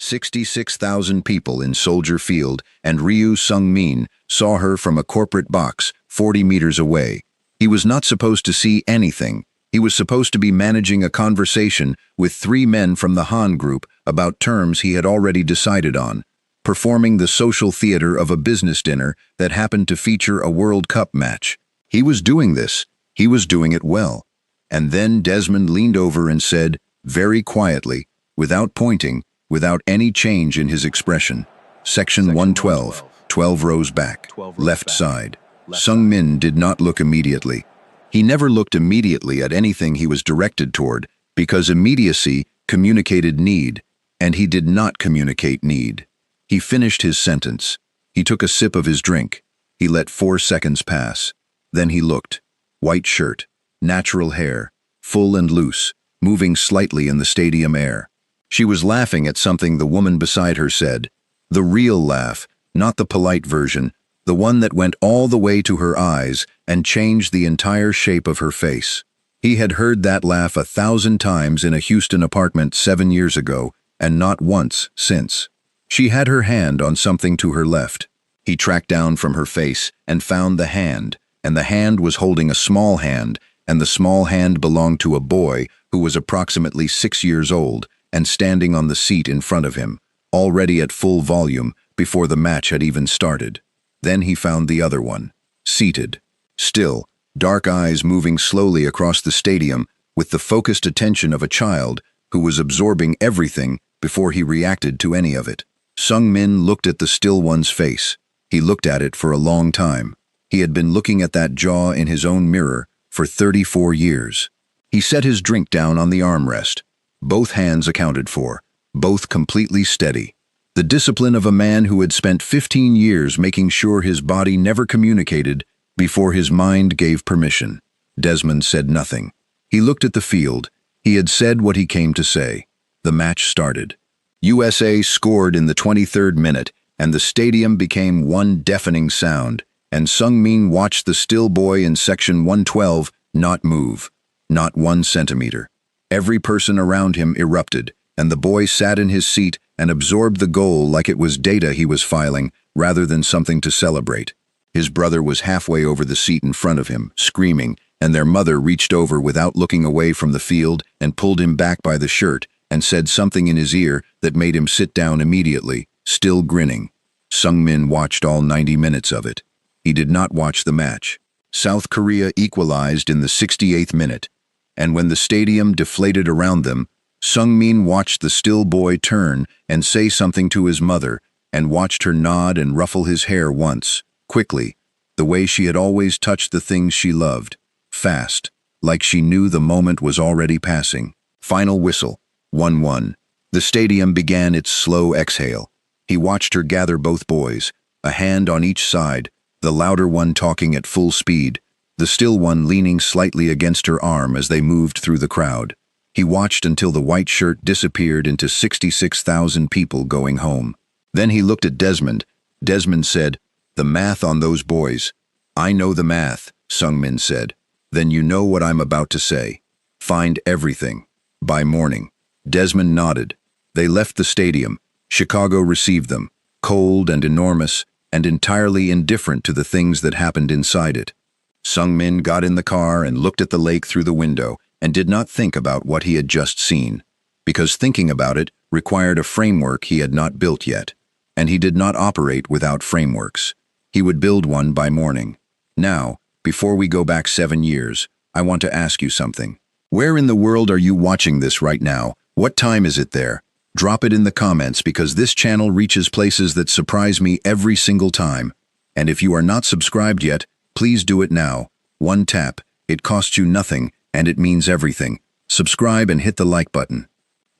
66,000 people in Soldier Field, and Ryu Sung-min saw her from a corporate box 40 meters away. He was not supposed to see anything. He was supposed to be managing a conversation with 3 men from the Han group about terms he had already decided on, performing the social theater of a business dinner that happened to feature a World Cup match. He was doing this. He was doing it well. And then Desmond leaned over and said, very quietly, without pointing, without any change in his expression, Section 112, 12 rows back, left side. Sung-min did not look immediately. He never looked immediately at anything he was directed toward, because immediacy communicated need, and he did not communicate need. He finished his sentence. He took a sip of his drink. He let 4 seconds pass. Then he looked. White shirt, natural hair, full and loose, moving slightly in the stadium air. She was laughing at something the woman beside her said. The real laugh, not the polite version, the one that went all the way to her eyes and changed the entire shape of her face. He had heard that laugh 1,000 times in a Houston apartment 7 years ago, and not once since. She had her hand on something to her left. He tracked down from her face and found the hand, and the hand was holding a small hand, and the small hand belonged to a boy who was approximately 6 years old and standing on the seat in front of him, already at full volume before the match had even started. Then he found the other one, seated, still, dark eyes moving slowly across the stadium with the focused attention of a child who was absorbing everything before he reacted to any of it. Sung-min looked at the still one's face. He looked at it for a long time. He had been looking at that jaw in his own mirror for 34 years. He set his drink down on the armrest. Both hands accounted for, both completely steady. The discipline of a man who had spent 15 years making sure his body never communicated before his mind gave permission. Desmond said nothing. He looked at the field. He had said what he came to say. The match started. USA scored in the 23rd minute, and the stadium became one deafening sound, and Sung-min watched the still boy in Section 112 not move, not 1 centimeter. Every person around him erupted, and the boy sat in his seat and absorbed the goal like it was data he was filing rather than something to celebrate. His brother was halfway over the seat in front of him, screaming, and their mother reached over without looking away from the field and pulled him back by the shirt and said something in his ear that made him sit down immediately, still grinning. Sung-min watched all 90 minutes of it. He did not watch the match. South Korea equalized in the 68th minute, and when the stadium deflated around them, Sung-min watched the still boy turn and say something to his mother, and watched her nod and ruffle his hair once, quickly, the way she had always touched the things she loved, fast, like she knew the moment was already passing. Final whistle, 1-1. The stadium began its slow exhale. He watched her gather both boys, a hand on each side, the louder one talking at full speed, the still one leaning slightly against her arm as they moved through the crowd. He watched until the white shirt disappeared into 66,000 people going home. Then he looked at Desmond. Desmond said, "The math on those boys." "I know the math," Sung-min said. "Then you know what I'm about to say. Find everything. By morning." Desmond nodded. They left the stadium. Chicago received them, cold and enormous, and entirely indifferent to the things that happened inside it. Sung-min got in the car and looked at the lake through the window and did not think about what he had just seen, because thinking about it required a framework he had not built yet, and he did not operate without frameworks. He would build one by morning. Now, before we go back 7 years, I want to ask you something. Where in the world are you watching this right now? What time is it there? Drop it in the comments, because this channel reaches places that surprise me every single time. And if you are not subscribed yet, please do it now. One tap. It costs you nothing, and it means everything. Subscribe and hit the like button.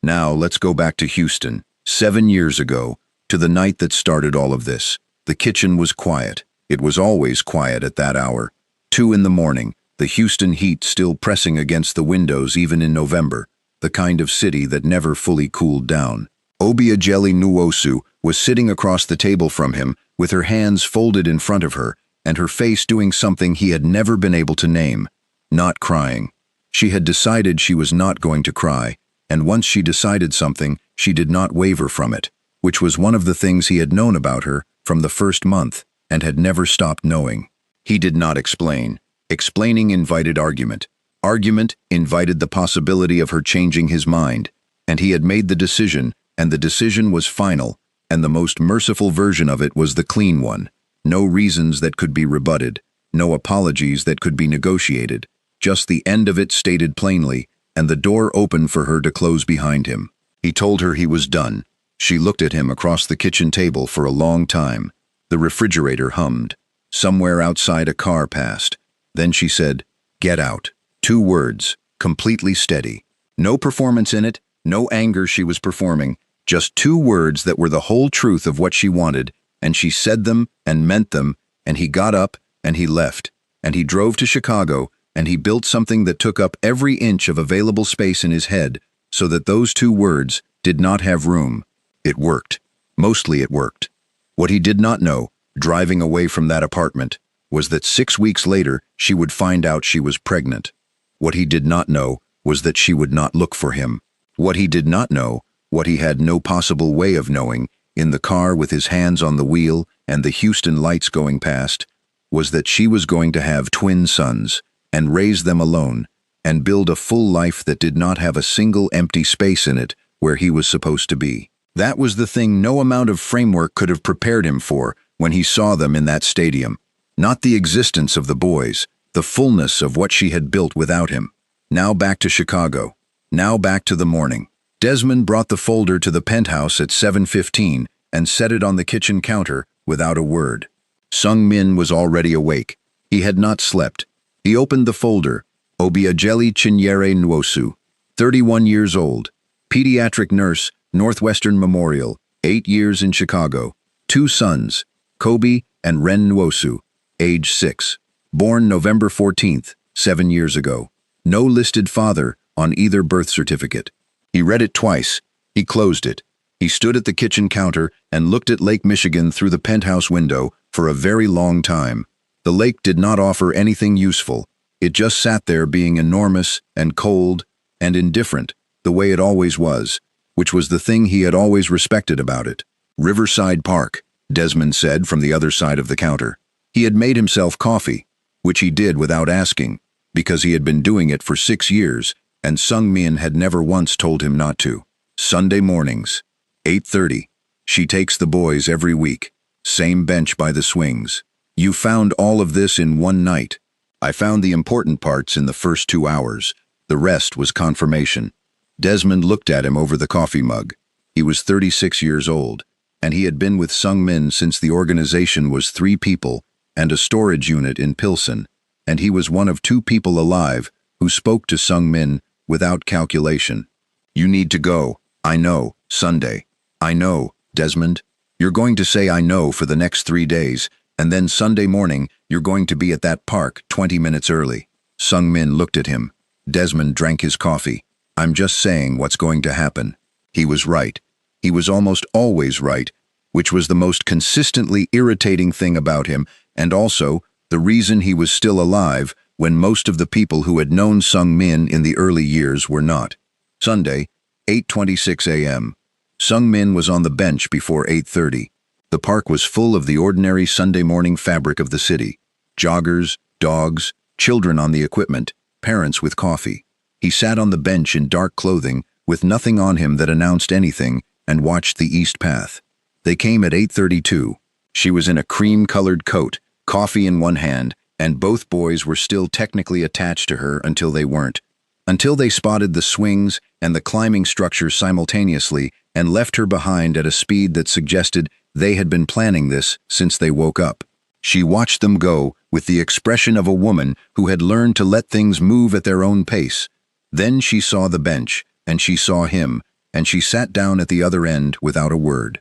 Now let's go back to Houston, 7 years ago, to the night that started all of this. The kitchen was quiet. It was always quiet at that hour. 2 in the morning, the Houston heat still pressing against the windows even in November, the kind of city that never fully cooled down. Obiageli Nuosu was sitting across the table from him with her hands folded in front of her and her face doing something he had never been able to name, not crying. She had decided she was not going to cry, and once she decided something, she did not waver from it. which was one of the things he had known about her from the first month and had never stopped knowing. He did not explain. Explaining invited argument. Argument invited the possibility of her changing his mind, and he had made the decision, and the decision was final, and the most merciful version of it was the clean one. No reasons that could be rebutted, no apologies that could be negotiated, just the end of it stated plainly, and the door open for her to close behind him. He told her he was done. She looked at him across the kitchen table for a long time. The refrigerator hummed. Somewhere outside a car passed. Then she said, "Get out." 2 words, completely steady. No performance in it, no anger she was performing, just 2 words that were the whole truth of what she wanted, and she said them and meant them, and he got up and he left, and he drove to Chicago, and he built something that took up every inch of available space in his head, so that those 2 words did not have room. It worked. Mostly it worked. What he did not know, driving away from that apartment, was that 6 weeks later she would find out she was pregnant. What he did not know was that she would not look for him. What he did not know, what he had no possible way of knowing, in the car with his hands on the wheel and the Houston lights going past, was that she was going to have twin sons, and raise them alone, and build a full life that did not have a single empty space in it where he was supposed to be. That was the thing no amount of framework could have prepared him for when he saw them in that stadium. Not the existence of the boys, the fullness of what she had built without him. Now back to Chicago. Now back to the morning. Desmond brought the folder to the penthouse at 7:15 and set it on the kitchen counter without a word. Sung Min was already awake. He had not slept. He opened the folder. Obiageli Chinyere Nwosu, 31 years old, pediatric nurse, Northwestern Memorial, 8 years in Chicago. 2 sons, Kobe and Ren Nwosu, age 6. Born November 14th, 7 years ago. No listed father on either birth certificate. He read it twice. He closed it. He stood at the kitchen counter and looked at Lake Michigan through the penthouse window for a very long time. The lake did not offer anything useful. It just sat there being enormous and cold and indifferent, the way it always was, which was the thing he had always respected about it. Riverside Park, Desmond said from the other side of the counter. He had made himself coffee, which he did without asking, because he had been doing it for 6 years, and Sung Min had never once told him not to. Sunday mornings, 8:30. She takes the boys every week. Same bench by the swings. You found all of this in one night. I found the important parts in the first 2 hours. The rest was confirmation. Desmond looked at him over the coffee mug. He was 36 years old, and he had been with Sung Min since the organization was 3 people and a storage unit in Pilsen, and he was one of 2 people alive who spoke to Sung Min without calculation. You need to go. I know. Sunday. I know, Desmond. You're going to say I know for the next 3 days, and then Sunday morning you're going to be at that park 20 minutes early. Sung Min looked at him. Desmond drank his coffee. I'm just saying what's going to happen. He was right. He was almost always right, which was the most consistently irritating thing about him, and also the reason he was still alive when most of the people who had known Sung Min in the early years were not. Sunday, 8:26 a.m. Sung Min was on the bench before 8:30. The park was full of the ordinary Sunday morning fabric of the city. Joggers, dogs, children on the equipment, parents with coffee. He sat on the bench in dark clothing, with nothing on him that announced anything, and watched the east path. They came at 8:32. She was in a cream-colored coat, coffee in one hand, and both boys were still technically attached to her until they weren't. Until they spotted the swings and the climbing structure simultaneously and left her behind at a speed that suggested they had been planning this since they woke up. She watched them go with the expression of a woman who had learned to let things move at their own pace. Then she saw the bench, and she saw him, and she sat down at the other end without a word.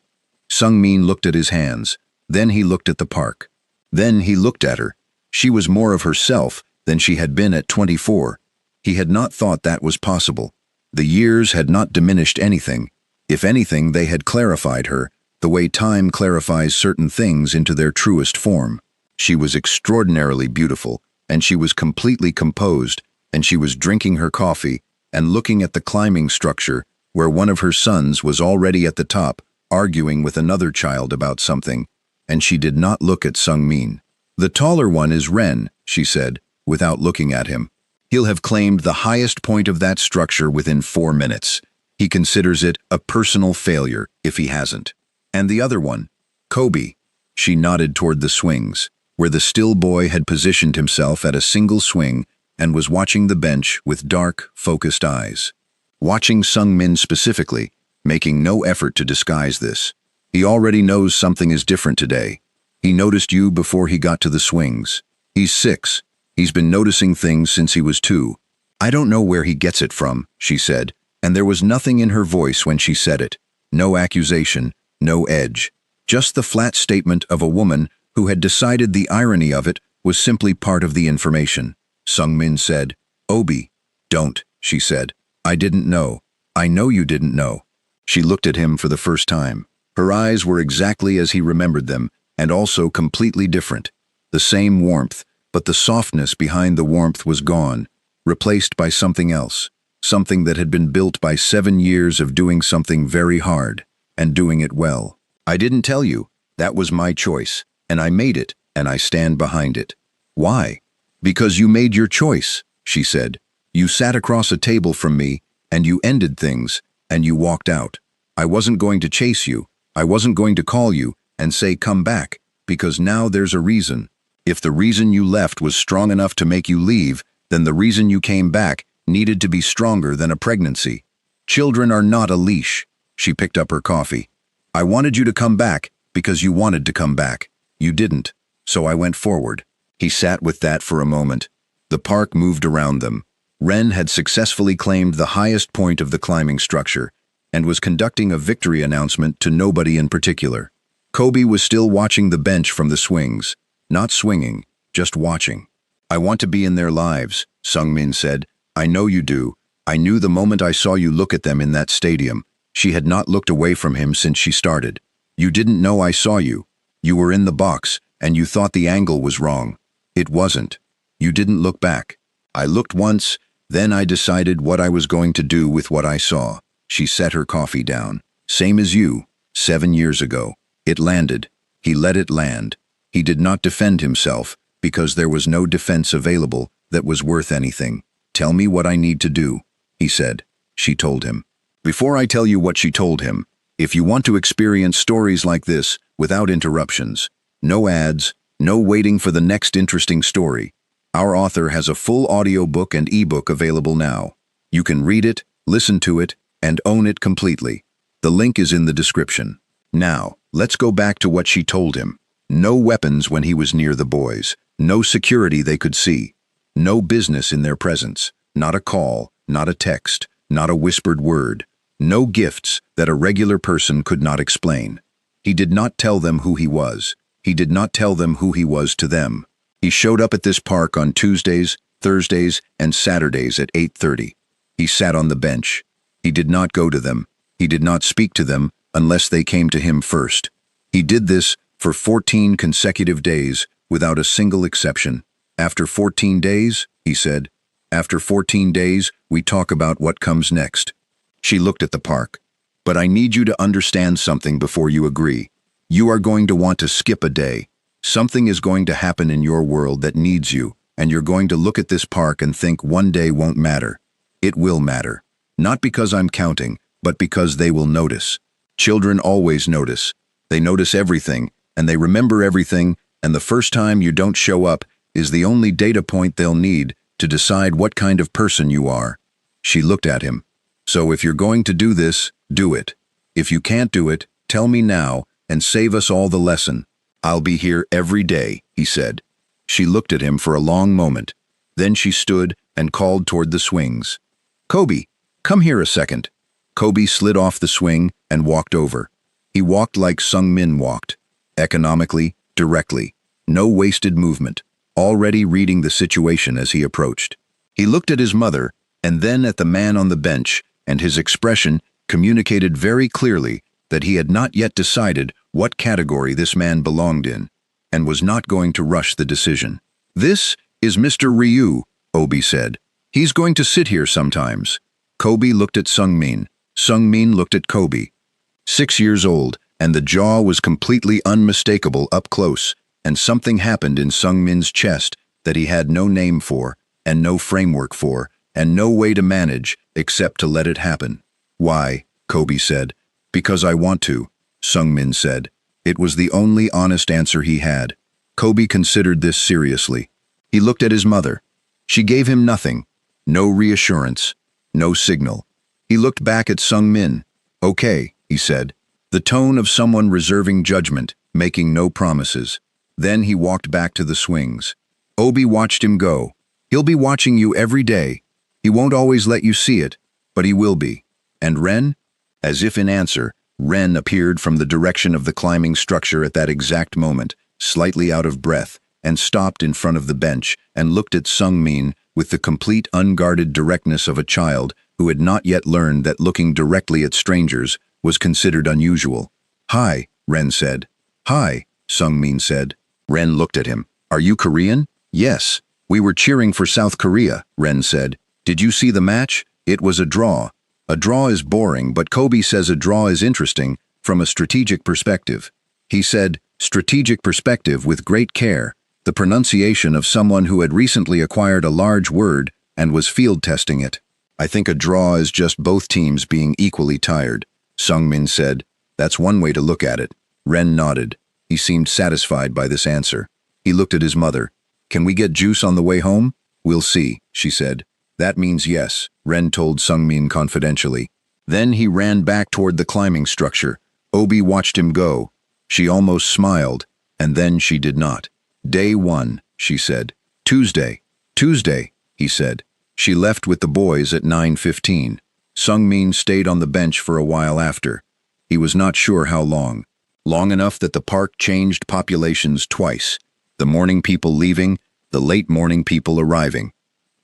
Sung Min looked at his hands. Then he looked at the park. Then he looked at her. She was more of herself than she had been at 24. He had not thought that was possible. The years had not diminished anything. If anything, they had clarified her, the way time clarifies certain things into their truest form. She was extraordinarily beautiful, and she was completely composed, and she was drinking her coffee and looking at the climbing structure where one of her sons was already at the top, arguing with another child about something, and she did not look at Sung-min. "The taller one is Ren," she said, without looking at him. "He'll have claimed the highest point of that structure within 4 minutes. He considers it a personal failure if he hasn't." "And the other one?" "Kobe." She nodded toward the swings, where the still boy had positioned himself at a single swing and was watching the bench with dark, focused eyes. Watching Sung-min specifically, making no effort to disguise this. "He already knows something is different today. He noticed you before he got to the swings. He's 6. He's been noticing things since he was 2. "I don't know where he gets it from," she said, and there was nothing in her voice when she said it. No accusation, no edge. Just the flat statement of a woman who had decided the irony of it was simply part of the information. Sung-min said, "Obi." "Don't," she said. "I didn't know. I know you didn't know." She looked at him for the first time. Her eyes were exactly as he remembered them, and also completely different. The same warmth, but the softness behind the warmth was gone, replaced by something else, something that had been built by 7 years of doing something very hard, and doing it well. "I didn't tell you. That was my choice, and I made it, and I stand behind it." "Why?" "Because you made your choice," she said. "You sat across a table from me, and you ended things, and you walked out. I wasn't going to chase you. I wasn't going to call you and say come back, because now there's a reason. If the reason you left was strong enough to make you leave, then the reason you came back needed to be stronger than a pregnancy. Children are not a leash." She picked up her coffee. "I wanted you to come back because you wanted to come back. You didn't, so I went forward." He sat with that for a moment. The park moved around them. Ren had successfully claimed the highest point of the climbing structure and was conducting a victory announcement to nobody in particular. Kobe was still watching the bench from the swings, not swinging, just watching. "I want to be in their lives," Sung-min said. "I know you do. I knew the moment I saw you look at them in that stadium." She had not looked away from him since she started. "You didn't know I saw you. You were in the box, and you thought the angle was wrong. It wasn't. You didn't look back. I looked once, then I decided what I was going to do with what I saw." She set her coffee down. "Same as you, 7 years ago. It landed. He let it land. He did not defend himself, because there was no defense available that was worth anything. "Tell me what I need to do," he said. She told him. Before I tell you what she told him, if you want to experience stories like this without interruptions, no ads, no waiting for the next interesting story, our author has a full audiobook and ebook available now. You can read it, listen to it, and own it completely. The link is in the description. Now, let's go back to what she told him. No weapons when he was near the boys. No security they could see. No business in their presence. Not a call, not a text, not a whispered word. No gifts that a regular person could not explain. He did not tell them who he was. He did not tell them who he was to them. He showed up at this park on Tuesdays, Thursdays, and Saturdays at 8:30. He sat on the bench. He did not go to them. He did not speak to them unless they came to him first. He did this for 14 consecutive days without a single exception. "After 14 days, he said, "after 14 days, we talk about what comes next." She looked at the park. "But I need you to understand something before you agree. You are going to want to skip a day. Something is going to happen in your world that needs you, and you're going to look at this park and think one day won't matter. It will matter. Not because I'm counting, but because they will notice. Children always notice. They notice everything, and they remember everything, and the first time you don't show up is the only data point they'll need to decide what kind of person you are." She looked at him. "So if you're going to do this, do it. If you can't do it, tell me now and save us all the lesson. I'll be here every day," he said. She looked at him for a long moment. Then she stood and called toward the swings. "Kobe, come here a second." Kobe slid off the swing and walked over. He walked like Sung-min walked. Economically, directly. No wasted movement. Already reading the situation as he approached. He looked at his mother and then at the man on the bench, and his expression communicated very clearly that he had not yet decided what category this man belonged in, and was not going to rush the decision. "This is Mr. Ryu," Obi said. "He's going to sit here sometimes." Kobe looked at Sung-min. Sung-min looked at Kobe. 6 years old, and the jaw was completely unmistakable up close, and something happened in Sung Min's chest that he had no name for, and no framework for, and no way to manage except to let it happen. Why? Kobe said. Because I want to, Sung Min said. It was the only honest answer he had. Kobe considered this seriously. He looked at his mother. She gave him nothing. No reassurance. No signal. He looked back at Sung Min. Okay, he said. The tone of someone reserving judgment, making no promises. Then he walked back to the swings. Obi watched him go. He'll be watching you every day. He won't always let you see it, but he will be. And Ren? As if in answer, Ren appeared from the direction of the climbing structure at that exact moment, slightly out of breath, and stopped in front of the bench and looked at Sung Min with the complete unguarded directness of a child who had not yet learned that looking directly at strangers was considered unusual. Hi, Ren said. Hi, Sung Min said. Ren looked at him. Are you Korean? Yes. We were cheering for South Korea, Ren said. Did you see the match? It was a draw. A draw is boring, but Kobe says a draw is interesting from a strategic perspective. He said, strategic perspective with great care, the pronunciation of someone who had recently acquired a large word and was field testing it. I think a draw is just both teams being equally tired, Sung Min said. That's one way to look at it. Ren nodded. He seemed satisfied by this answer. He looked at his mother. Can we get juice on the way home? We'll see, she said. That means yes, Ren told Sung Min confidentially. Then he ran back toward the climbing structure. Obi watched him go. She almost smiled, and then she did not. Day 1, she said. Tuesday, he said. She left with the boys at 9:15. Sung Min stayed on the bench for a while after. He was not sure how long. Long enough that the park changed populations twice. The morning people leaving, the late morning people arriving.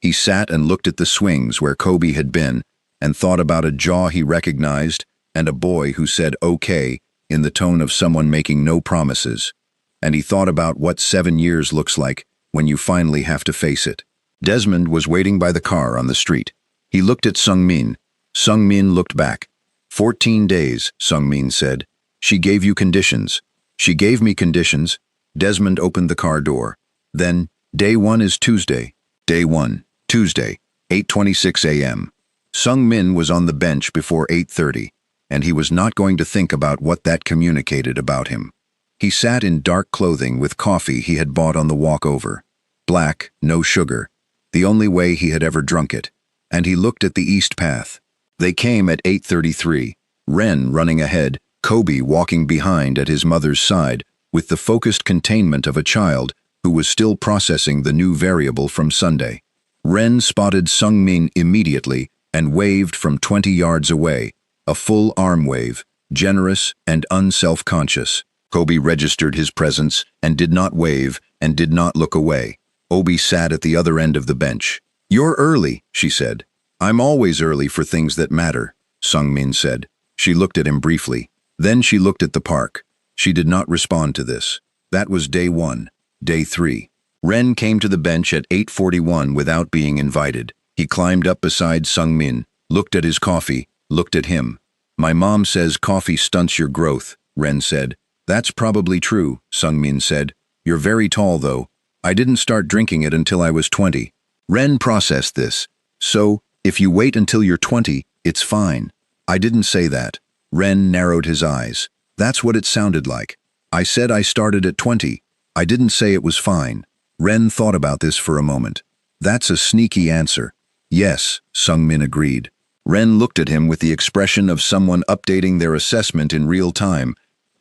He sat and looked at the swings where Kobe had been and thought about a jaw he recognized and a boy who said okay in the tone of someone making no promises. And he thought about what 7 years looks like when you finally have to face it. Desmond was waiting by the car on the street. He looked at Sung Min. Sung Min looked back. 14 days, Sung Min said. She gave you conditions. She gave me conditions. Desmond opened the car door. Then, day 1 is Tuesday. Day 1, Tuesday, 8:26 a.m. Sung Min was on the bench before 8:30, and he was not going to think about what that communicated about him. He sat in dark clothing with coffee he had bought on the walk over. Black, no sugar, the only way he had ever drunk it. And he looked at the east path. They came at 8:33, Ren running ahead, Kobe walking behind at his mother's side, with the focused containment of a child who was still processing the new variable from Sunday. Ren spotted Sung Min immediately and waved from 20 yards away, a full arm wave, generous and unself-conscious. Kobe registered his presence and did not wave and did not look away. Obi sat at the other end of the bench. You're early, she said. I'm always early for things that matter, Sung Min said. She looked at him briefly. Then she looked at the park. She did not respond to this. That was day 1. Day 3. Ren came to the bench at 8:41 without being invited. He climbed up beside Sung Min, looked at his coffee, looked at him. My mom says coffee stunts your growth, Ren said. That's probably true, Sung Min said. You're very tall though. I didn't start drinking it until I was 20. Ren processed this. So, if you wait until you're 20, it's fine. I didn't say that. Ren narrowed his eyes. That's what it sounded like. I said I started at 20. I didn't say it was fine. Ren thought about this for a moment. That's a sneaky answer. Yes, Sung Min agreed. Ren looked at him with the expression of someone updating their assessment in real time.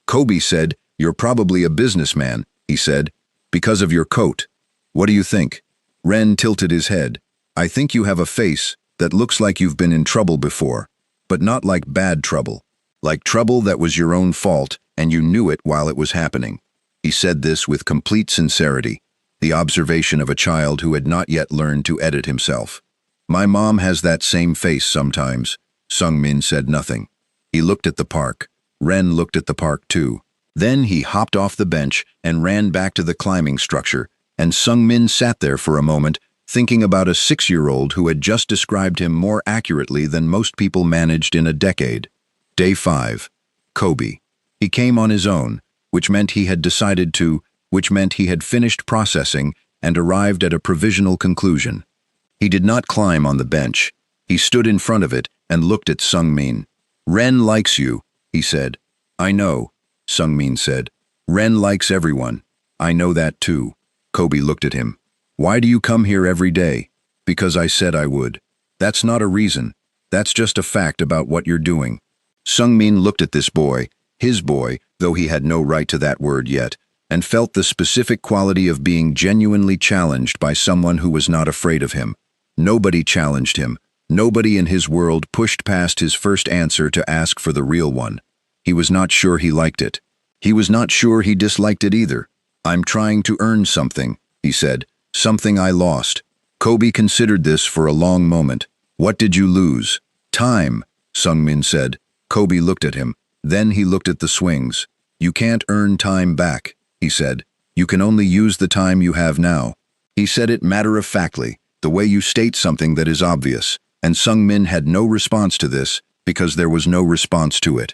Kobe said, you're probably a businessman, he said, because of your coat. What do you think? Ren tilted his head. I think you have a face that looks like you've been in trouble before, but not like bad trouble. Like trouble that was your own fault and you knew it while it was happening. He said this with complete sincerity, the observation of a child who had not yet learned to edit himself. My mom has that same face sometimes. Sung Min said nothing. He looked at the park. Ren looked at the park too. Then he hopped off the bench and ran back to the climbing structure, and Sung Min sat there for a moment, thinking about a 6-year-old who had just described him more accurately than most people managed in a decade. Day 5. Kobe. He came on his own, which meant he had finished processing and arrived at a provisional conclusion. He did not climb on the bench. He stood in front of it and looked at Sung-min. "Ren likes you," he said. "I know," Sung-min said. "Ren likes everyone. I know that too." Kobe looked at him. "Why do you come here every day?" "Because I said I would." "That's not a reason. That's just a fact about what you're doing." Sung-min looked at this boy, his boy, though he had no right to that word yet, and felt the specific quality of being genuinely challenged by someone who was not afraid of him. Nobody challenged him. Nobody in his world pushed past his first answer to ask for the real one. He was not sure he liked it. He was not sure he disliked it either. "I'm trying to earn something," he said. "Something I lost." Kobe considered this for a long moment. "What did you lose?" "Time," Sung-min said. Kobe looked at him. Then he looked at the swings. "You can't earn time back," he said. "You can only use the time you have now." He said it matter-of-factly, the way you state something that is obvious, and Sung-min had no response to this because there was no response to it.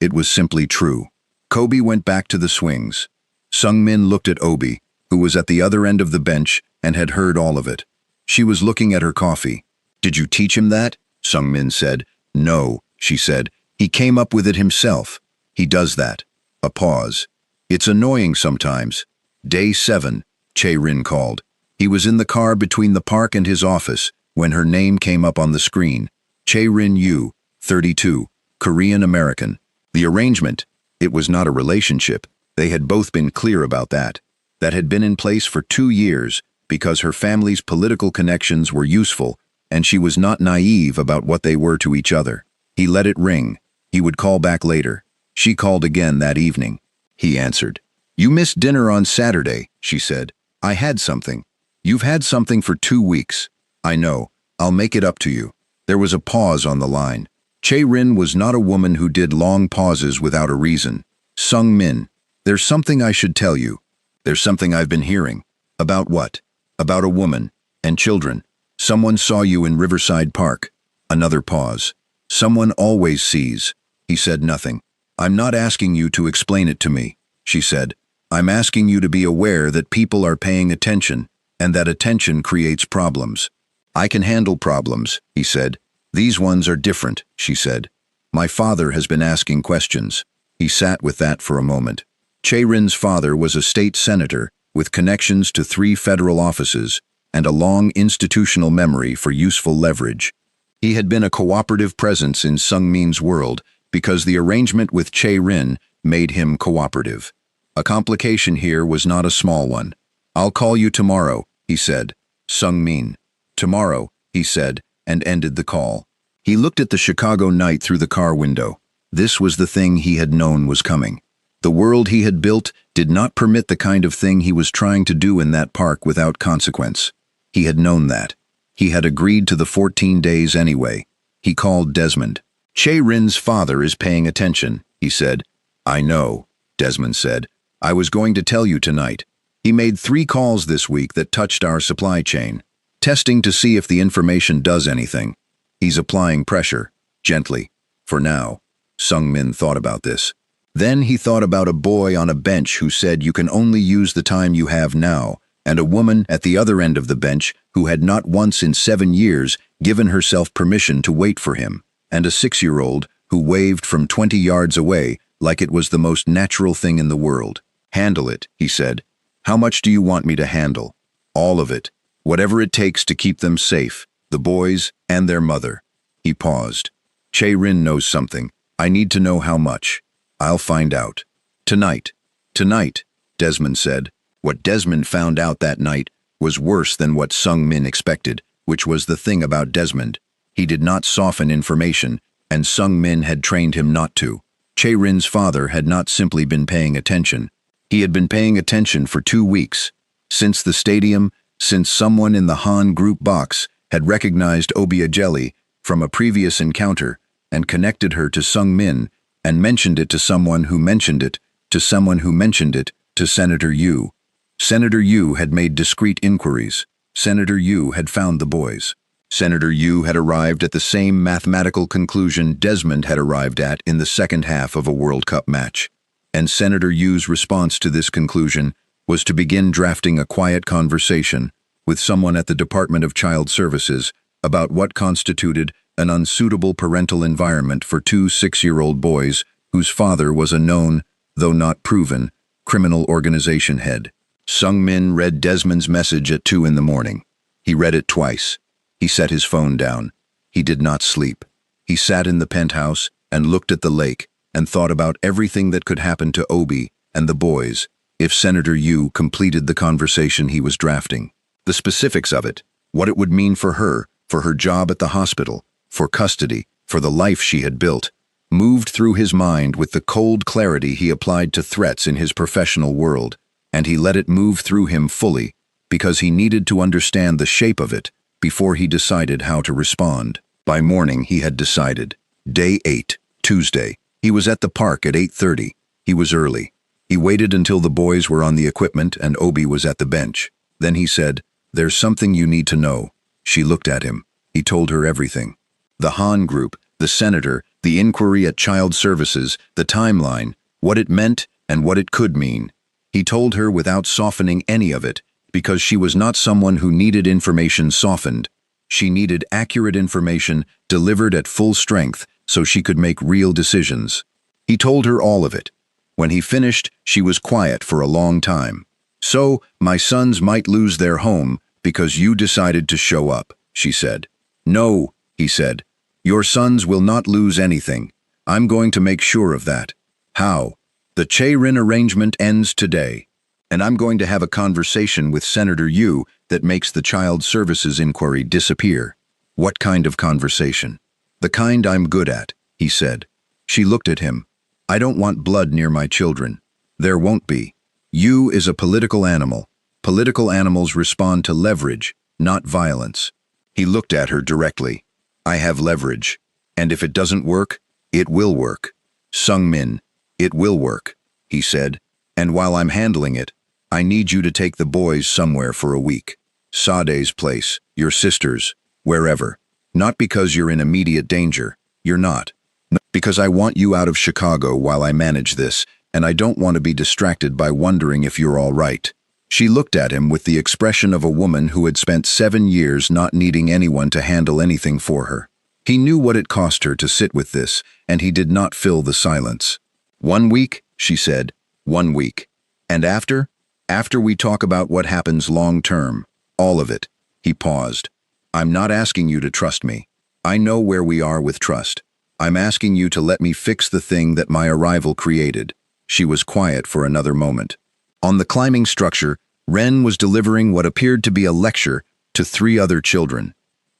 It was simply true. Kobe went back to the swings. Sung-min looked at Obi, who was at the other end of the bench and had heard all of it. She was looking at her coffee. "Did you teach him that?" Sung-min said. "No," she said. "He came up with it himself. He does that." A pause. "It's annoying sometimes." Day 7, Chae-rin called. He was in the car between the park and his office when her name came up on the screen. Chae-rin Yu, 32, Korean American. The arrangement, it was not a relationship. They had both been clear about that. That had been in place for 2 years because her family's political connections were useful and she was not naive about what they were to each other. He let it ring. He would call back later. She called again that evening. He answered. "You missed dinner on Saturday," she said. "I had something." "You've had something for 2 weeks." "I know. I'll make it up to you." There was a pause on the line. Chae-rin was not a woman who did long pauses without a reason. "Sung-min, there's something I should tell you. There's something I've been hearing." "About what?" "About a woman and children. Someone saw you in Riverside Park." Another pause. "Someone always sees." He said nothing. "I'm not asking you to explain it to me," she said. "I'm asking you to be aware that people are paying attention, and that attention creates problems." "I can handle problems," he said. "These ones are different," she said. "My father has been asking questions." He sat with that for a moment. Chae-rin's father was a state senator with connections to 3 federal offices and a long institutional memory for useful leverage. He had been a cooperative presence in Sung-min's world because the arrangement with Chae-rin made him cooperative. A complication here was not a small one. "I'll call you tomorrow," he said. Sung-min. "Tomorrow," he said, and ended the call. He looked at the Chicago night through the car window. This was the thing he had known was coming. The world he had built did not permit the kind of thing he was trying to do in that park without consequence. He had known that. He had agreed to the 14 days anyway. He called Desmond. "Chae-rin's father is paying attention," he said. "I know," Desmond said. "I was going to tell you tonight. He made 3 calls this week that touched our supply chain, testing to see if the information does anything. He's applying pressure, gently, for now." Sung-min thought about this. Then he thought about a boy on a bench who said you can only use the time you have now, and a woman at the other end of the bench who had not once in 7 years given herself permission to wait for him, and a 6-year-old who waved from 20 yards away like it was the most natural thing in the world. "Handle it," he said. "How much do you want me to handle?" "All of it. Whatever it takes to keep them safe, the boys and their mother." He paused. "Chae-rin knows something. I need to know how much." "I'll find out." "Tonight." "Tonight," Desmond said. What Desmond found out that night was worse than what Sung-min expected, which was the thing about Desmond. He did not soften information, and Sung-min had trained him not to. Chae-rin's father had not simply been paying attention. He had been paying attention for 2 weeks. Since the stadium, since someone in the Han group box had recognized Obiageli from a previous encounter and connected her to Sung-min and mentioned it to someone who mentioned it to someone who mentioned it to Senator Yu. Senator Yu had made discreet inquiries. Senator Yu had found the boys. Senator Yu had arrived at the same mathematical conclusion Desmond had arrived at in the second half of a World Cup match. And Senator Yu's response to this conclusion was to begin drafting a quiet conversation with someone at the Department of Child Services about what constituted an unsuitable parental environment for two 6-year-old boys whose father was a known, though not proven, criminal organization head. Sung-min read Desmond's message at 2 in the morning. He read it twice. He set his phone down. He did not sleep. He sat in the penthouse and looked at the lake and thought about everything that could happen to Obi and the boys if Senator Yu completed the conversation he was drafting. The specifics of it, what it would mean for her job at the hospital, for custody, for the life she had built, moved through his mind with the cold clarity he applied to threats in his professional world, and he let it move through him fully because he needed to understand the shape of it before he decided how to respond. By morning he had decided. Day 8, Tuesday. He was at the park at 8:30. He was early. He waited until the boys were on the equipment and Obi was at the bench. Then he said, "There's something you need to know." She looked at him. He told her everything. The Han Group, the senator, the inquiry at Child Services, the timeline, what it meant and what it could mean. He told her without softening any of it, because she was not someone who needed information softened. She needed accurate information delivered at full strength so she could make real decisions. He told her all of it. When he finished, she was quiet for a long time. "So, my sons might lose their home because you decided to show up," she said. "No," he said. "Your sons will not lose anything. I'm going to make sure of that." "How?" "The Che-Rin arrangement ends today. And I'm going to have a conversation with Senator Yu that makes the Child Services inquiry disappear." "What kind of conversation?" "The kind I'm good at," he said. She looked at him. "I don't want blood near my children." "There won't be. Yu is a political animal. Political animals respond to leverage, not violence." He looked at her directly. "I have leverage. And if it doesn't work, it will work." "Sung-min, it will work," he said. "And while I'm handling it, I need you to take the boys somewhere for a week. Sade's place, your sister's, wherever. Not because you're in immediate danger. You're not. Because I want you out of Chicago while I manage this, and I don't want to be distracted by wondering if you're all right." She looked at him with the expression of a woman who had spent 7 years not needing anyone to handle anything for her. He knew what it cost her to sit with this, and he did not fill the silence. "1 week," she said. 1 week. "And after? After we talk about what happens long term. All of it." He paused. "I'm not asking you to trust me. I know where we are with trust. I'm asking you to let me fix the thing that my arrival created." She was quiet for another moment. On the climbing structure, Ren was delivering what appeared to be a lecture to 3 other children.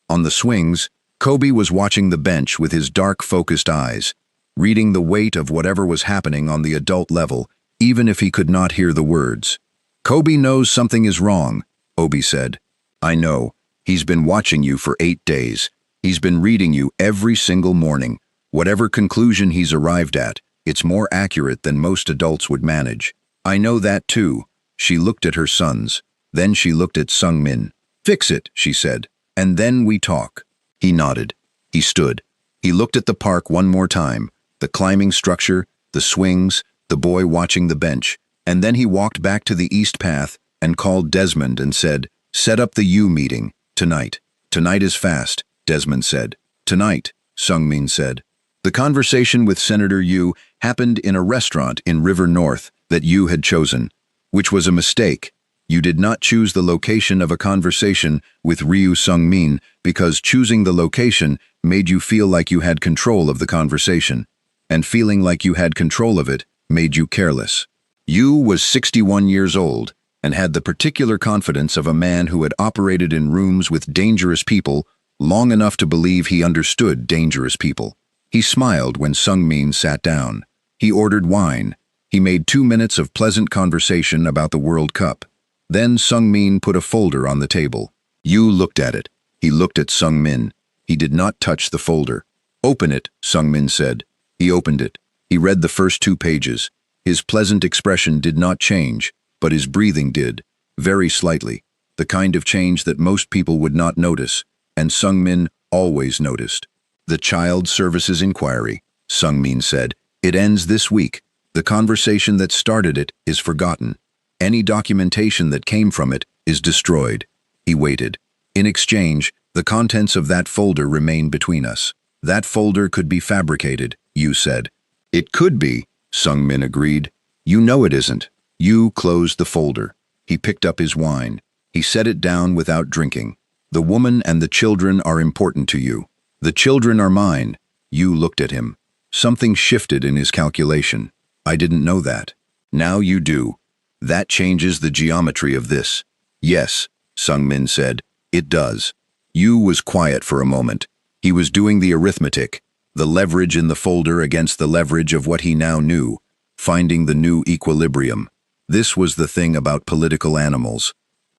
On the swings, Kobe was watching the bench with his dark, focused eyes, reading the weight of whatever was happening on the adult level, even if he could not hear the words. "Kobe knows something is wrong," Obi said. "I know. He's been watching you for 8 days. He's been reading you every single morning. Whatever conclusion he's arrived at, it's more accurate than most adults would manage. I know that too." She looked at her sons. Then she looked at Sung-min. "Fix it," she said, "and then we talk." He nodded. He stood. He looked at the park one more time, the climbing structure, the swings, the boy watching the bench, and then he walked back to the east path and called Desmond and said, "Set up the U meeting, tonight." "Tonight is fast," Desmond said. "Tonight," Sung-min said. The conversation with Senator Yu happened in a restaurant in River North that Yu had chosen, which was a mistake. You did not choose the location of a conversation with Ryu Sung-min because choosing the location made you feel like you had control of the conversation, and feeling like you had control of it made you careless. Yu was 61 years old and had the particular confidence of a man who had operated in rooms with dangerous people long enough to believe he understood dangerous people. He smiled when Sung-min sat down. He ordered wine. He made 2 minutes of pleasant conversation about the World Cup. Then Sung-min put a folder on the table. Yu looked at it. He looked at Sung-min. He did not touch the folder. "Open it," Sung-min said. He opened it. He read the first 2 pages. His pleasant expression did not change, but his breathing did, very slightly, the kind of change that most people would not notice. and Sung-min always noticed. "The Child Services Inquiry," Sung-min said. "It ends this week. The conversation that started it is forgotten. Any documentation that came from it is destroyed." He waited. "In exchange, the contents of that folder remain between us." "That folder could be fabricated," Yu said. "It could be," Sung-min agreed. "You know it isn't." Yu closed the folder. He picked up his wine. He set it down without drinking. "The woman and the children are important to you." "The children are mine." Yu looked at him. Something shifted in his calculation. "I didn't know that." "Now you do. That changes the geometry of this." "Yes," Sung-min said. "It does." Yu was quiet for a moment. He was doing the arithmetic, the leverage in the folder against the leverage of what he now knew, finding the new equilibrium. This was the thing about political animals.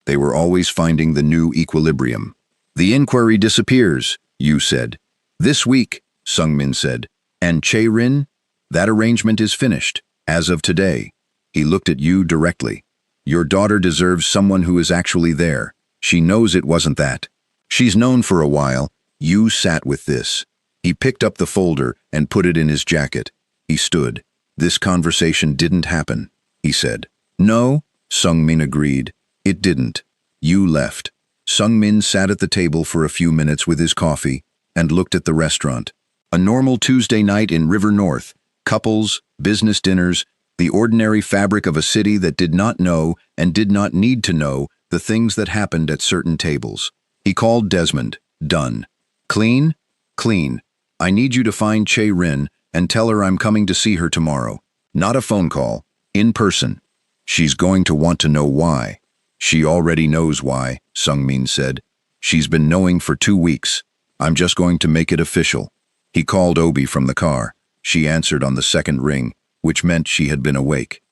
They were always finding the new equilibrium. "The inquiry disappears," Yu said. "This week," Sung-min said. "And Che-rin? That arrangement is finished, as of today." He looked at Yu directly. "Your daughter deserves someone who is actually there. She knows it wasn't that." "She's known for a while." Yu sat with this. He picked up the folder and put it in his jacket. He stood. "This conversation didn't happen," he said. "No," Sung-min agreed. "It didn't." Yu left. Sung-min sat at the table for a few minutes with his coffee and looked at the restaurant. A normal Tuesday night in River North. Couples, business dinners, the ordinary fabric of a city that did not know and did not need to know the things that happened at certain tables. He called Desmond. "Done." "Clean?" "Clean. I need you to find Che-rin and tell her I'm coming to see her tomorrow. Not a phone call. In person. She's going to want to know why." "She already knows why," Sung-min said. "She's been knowing for 2 weeks. I'm just going to make it official." He called Obi from the car. She answered on the second ring, which meant she had been awake.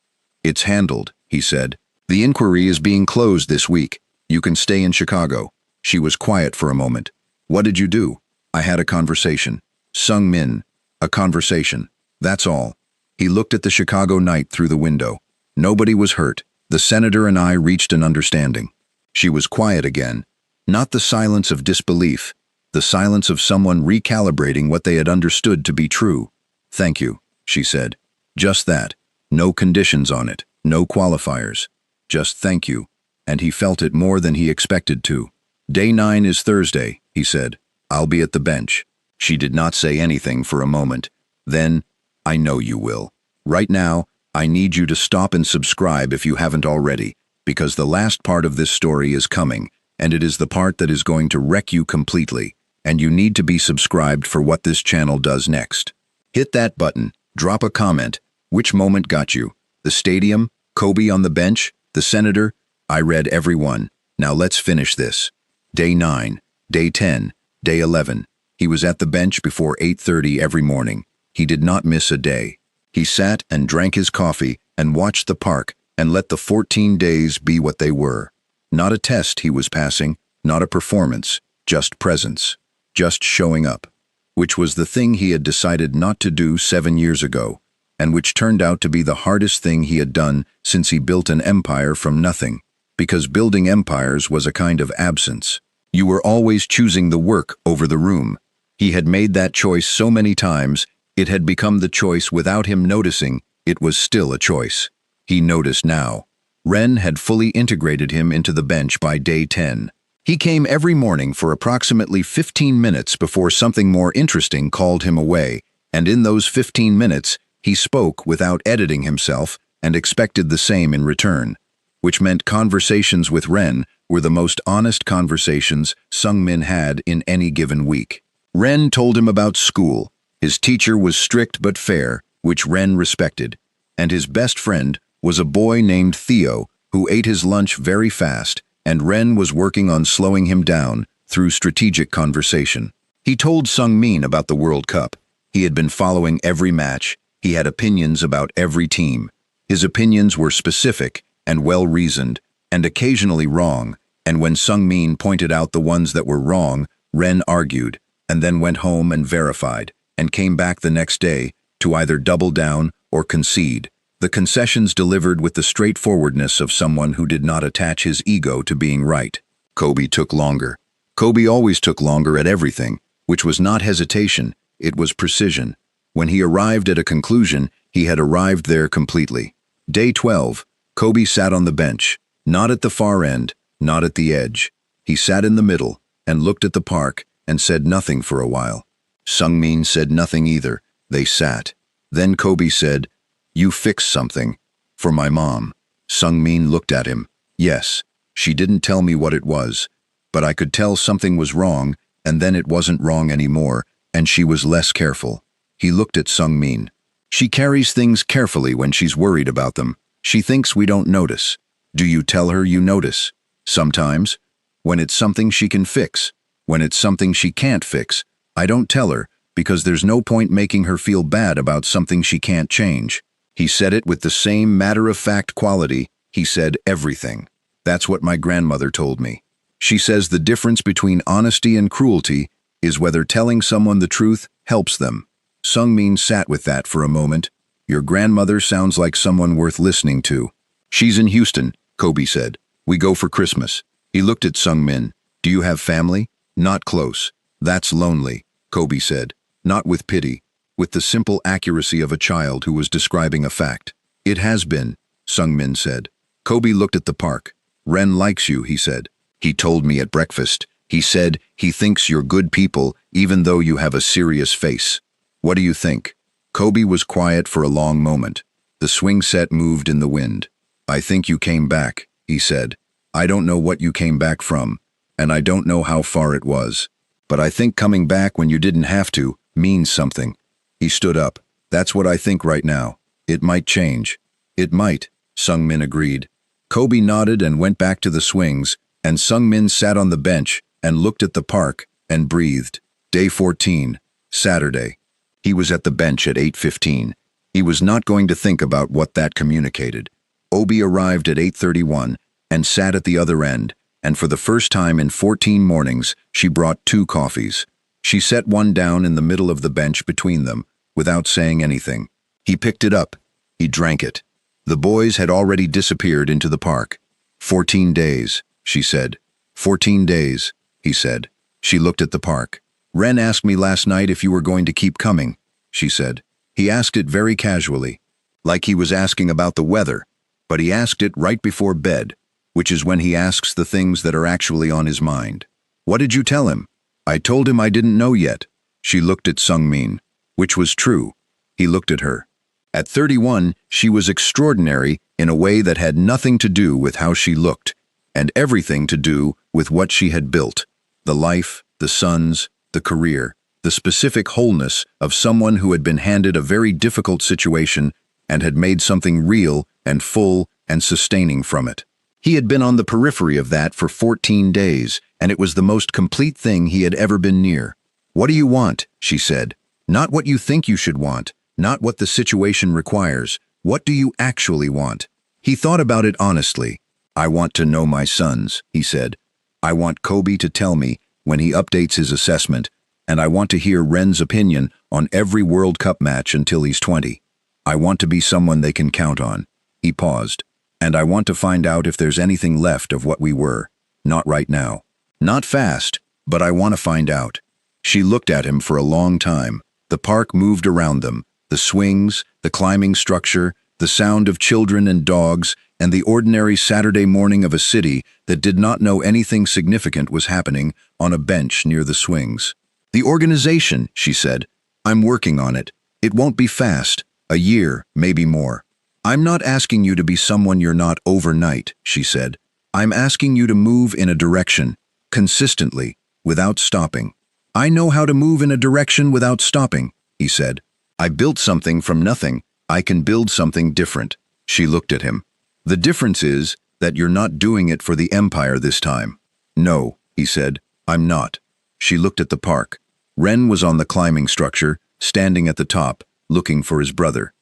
"It's handled," he said. "The inquiry is being closed this week. You can stay in Chicago." She was quiet for a moment. "What did you do?" "I had a conversation." Sung-min. "A conversation. That's all." He looked at the Chicago night through the window. Nobody was hurt. The senator and I reached an understanding. She was quiet again. Not the silence of disbelief, the silence of someone recalibrating what they had understood to be true. "Thank you," she said. Just that. No conditions on it, no qualifiers. Just thank you. And he felt it more than he expected to. "Day 9 is Thursday," he said. "I'll be at the bench." She did not say anything for a moment. Then, "I know you will. Right now, I need you to stop and subscribe if you haven't already, because the last part of this story is coming, and it is the part that is going to wreck you completely, and you need to be subscribed for what this channel does next. Hit that button, drop a comment. Which moment got you? The stadium? Kobe on the bench? The senator? I read every one. Now let's finish this. Day 9, Day 10, Day 11. He was at the bench before 8:30 every morning. He did not miss a day. He sat and drank his coffee and watched the park and let the 14 days be what they were. Not a test he was passing, not a performance, just presence, just showing up, which was the thing he had decided not to do 7 years ago, and which turned out to be the hardest thing he had done since he built an empire from nothing, because building empires was a kind of absence. You were always choosing the work over the room. He had made that choice so many times, it had become the choice without him noticing. It was still a choice. He noticed now. Ren had fully integrated him into the bench by day 10. He came every morning for approximately 15 minutes before something more interesting called him away, and in those 15 minutes, he spoke without editing himself and expected the same in return, which meant conversations with Ren were the most honest conversations Sung-min had in any given week. Ren told him about school. His teacher was strict but fair, which Ren respected, and his best friend was a boy named Theo who ate his lunch very fast, and Ren was working on slowing him down through strategic conversation. He told Sung-min about the World Cup. He had been following every match. He had opinions about every team. His opinions were specific and well-reasoned, and occasionally wrong, and when Sung-min pointed out the ones that were wrong, Ren argued, and then went home and verified, and came back the next day to either double down or concede. The concessions delivered with the straightforwardness of someone who did not attach his ego to being right. Kobe took longer. Kobe always took longer at everything, which was not hesitation, it was precision. When he arrived at a conclusion, he had arrived there completely. Day 12, Kobe sat on the bench, not at the far end, not at the edge. He sat in the middle and looked at the park and said nothing for a while. Sungmin said nothing either. They sat. Then Kobe said, "You fixed something. For my mom." Sungmin looked at him. "Yes, she didn't tell me what it was, but I could tell something was wrong, and then it wasn't wrong anymore, and she was less careful." He looked at Sungmin. "She carries things carefully when she's worried about them. She thinks we don't notice. Do you tell her you notice? Sometimes. When it's something she can fix. When it's something she can't fix, I don't tell her, because there's no point making her feel bad about something she can't change." He said it with the same matter-of-fact quality. He said everything. "That's what my grandmother told me. She says the difference between honesty and cruelty is whether telling someone the truth helps them." Sungmin sat with that for a moment. "Your grandmother sounds like someone worth listening to." "She's in Houston," Kobe said. "We go for Christmas." He looked at Sungmin. "Do you have family?" "Not close." "That's lonely," Kobe said. Not with pity, with the simple accuracy of a child who was describing a fact. "It has been," Sungmin said. Kobe looked at the park. "Ren likes you," he said. "He told me at breakfast. He said he thinks you're good people even though you have a serious face. What do you think?" Kobe was quiet for a long moment. The swing set moved in the wind. "I think you came back," he said. "I don't know what you came back from, and I don't know how far it was. But I think coming back when you didn't have to means something." He stood up. "That's what I think right now. It might change." "It might," Sungmin agreed. Kobe nodded and went back to the swings, and Sungmin sat on the bench and looked at the park and breathed. Day 14, Saturday. He was at the bench at 8:15. He was not going to think about what that communicated. Obi arrived at 8:31 and sat at the other end, and for the first time in 14 mornings, she brought 2 coffees. She set one down in the middle of the bench between them, without saying anything. He picked it up. He drank it. The boys had already disappeared into the park. 14 days, she said. 14 days, he said. She looked at the park. "Ren asked me last night if you were going to keep coming," she said. He asked it very casually, like he was asking about the weather, but he asked it right before bed, which is when he asks the things that are actually on his mind. "What did you tell him?" "I told him I didn't know yet." She looked at Sungmin, which was true. He looked at her. At 31, she was extraordinary in a way that had nothing to do with how she looked, and everything to do with what she had built. The life, the sons, the career, the specific wholeness of someone who had been handed a very difficult situation and had made something real and full and sustaining from it. He had been on the periphery of that for 14 days, and it was the most complete thing he had ever been near. "What do you want?" she said. "Not what you think you should want, not what the situation requires. What do you actually want?" He thought about it honestly. "I want to know my sons," he said. "I want Kobe to tell me when he updates his assessment, and I want to hear Ren's opinion on every World Cup match until he's 20. I want to be someone they can count on." He paused. "And I want to find out if there's anything left of what we were. Not right now. Not fast, but I want to find out." She looked at him for a long time. The park moved around them, the swings, the climbing structure, the sound of children and dogs, and the ordinary Saturday morning of a city that did not know anything significant was happening on a bench near the swings. "The organization," she said. "I'm working on it. It won't be fast. A year, maybe more." "I'm not asking you to be someone you're not overnight," she said. "I'm asking you to move in a direction, consistently, without stopping." "I know how to move in a direction without stopping," he said. "I built something from nothing. I can build something different." She looked at him. "The difference is that you're not doing it for the empire this time." "No," he said, "I'm not." She looked at the park. Ren was on the climbing structure, standing at the top, looking for his brother.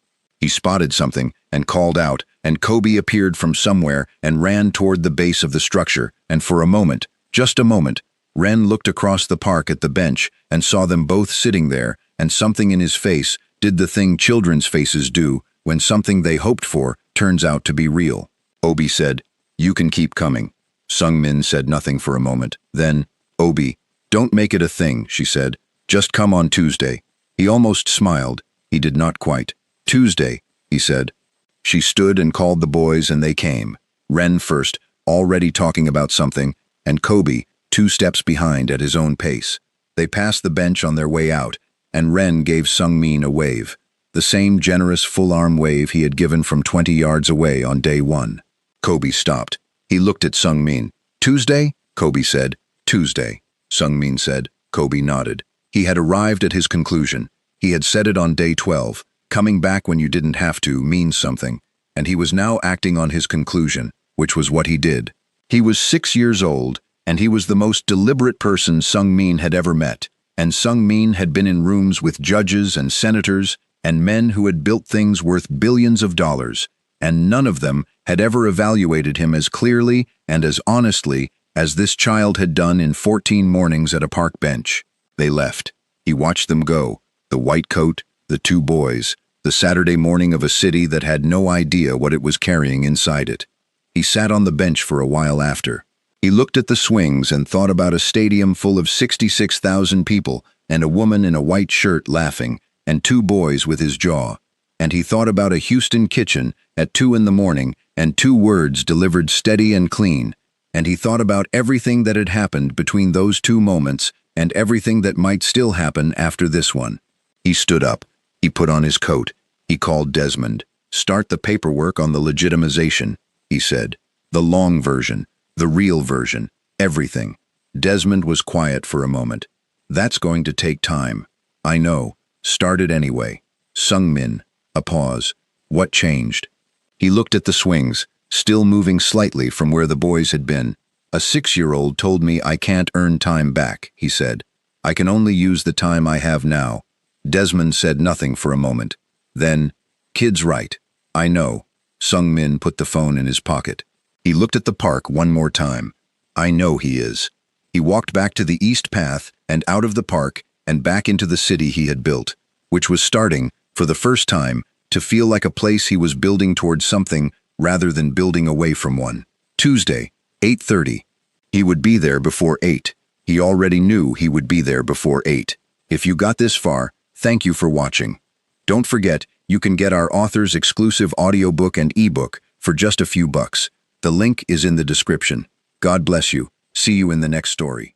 He spotted something and called out, and Kobe appeared from somewhere and ran toward the base of the structure, and for a moment, just a moment, Ren looked across the park at the bench and saw them both sitting there, and something in his face did the thing children's faces do when something they hoped for turns out to be real. Obi said, "You can keep coming." Sungmin said nothing for a moment. Then, Obi, don't make it a thing, she said. Just come on Tuesday. He almost smiled. He did not quite. Tuesday, he said. She stood and called the boys and they came. Ren first, already talking about something, and Kobe, 2 steps behind at his own pace. They passed the bench on their way out, and Ren gave Sungmin a wave. The same generous full-arm wave he had given from 20 yards away on day 1. Kobe stopped. He looked at Sungmin. Tuesday? Kobe said. Tuesday, Sungmin said. Kobe nodded. He had arrived at his conclusion. He had said it on day 12. Coming back when you didn't have to means something, and he was now acting on his conclusion, which was what he did. He was 6 years old, and he was the most deliberate person Sungmin had ever met, and Sungmin had been in rooms with judges and senators and men who had built things worth billions of dollars, and none of them had ever evaluated him as clearly and as honestly as this child had done in 14 mornings at a park bench. They left. He watched them go, the white coat, the 2 boys, the Saturday morning of a city that had no idea what it was carrying inside it. He sat on the bench for a while after. He looked at the swings and thought about a stadium full of 66,000 people and a woman in a white shirt laughing and 2 boys with his jaw. And he thought about a Houston kitchen at 2 in the morning and 2 words delivered steady and clean. And he thought about everything that had happened between those 2 moments and everything that might still happen after this one. He stood up. He put on his coat. He called Desmond. Start the paperwork on the legitimization, he said. The long version, the real version, everything. Desmond was quiet for a moment. That's going to take time. I know. Start it anyway. Sungmin. A pause. What changed? He looked at the swings, still moving slightly from where the boys had been. A 6-year-old told me I can't earn time back, he said. I can only use the time I have now. Desmond said nothing for a moment. Then, kid's right. I know. Sungmin put the phone in his pocket. He looked at the park one more time. I know he is. He walked back to the east path and out of the park and back into the city he had built, which was starting, for the first time, to feel like a place he was building towards something rather than building away from one. Tuesday, 8:30. He would be there before 8. He already knew he would be there before 8. If you got this far, thank you for watching. Don't forget, you can get our author's exclusive audiobook and ebook for just a few bucks. The link is in the description. God bless you. See you in the next story.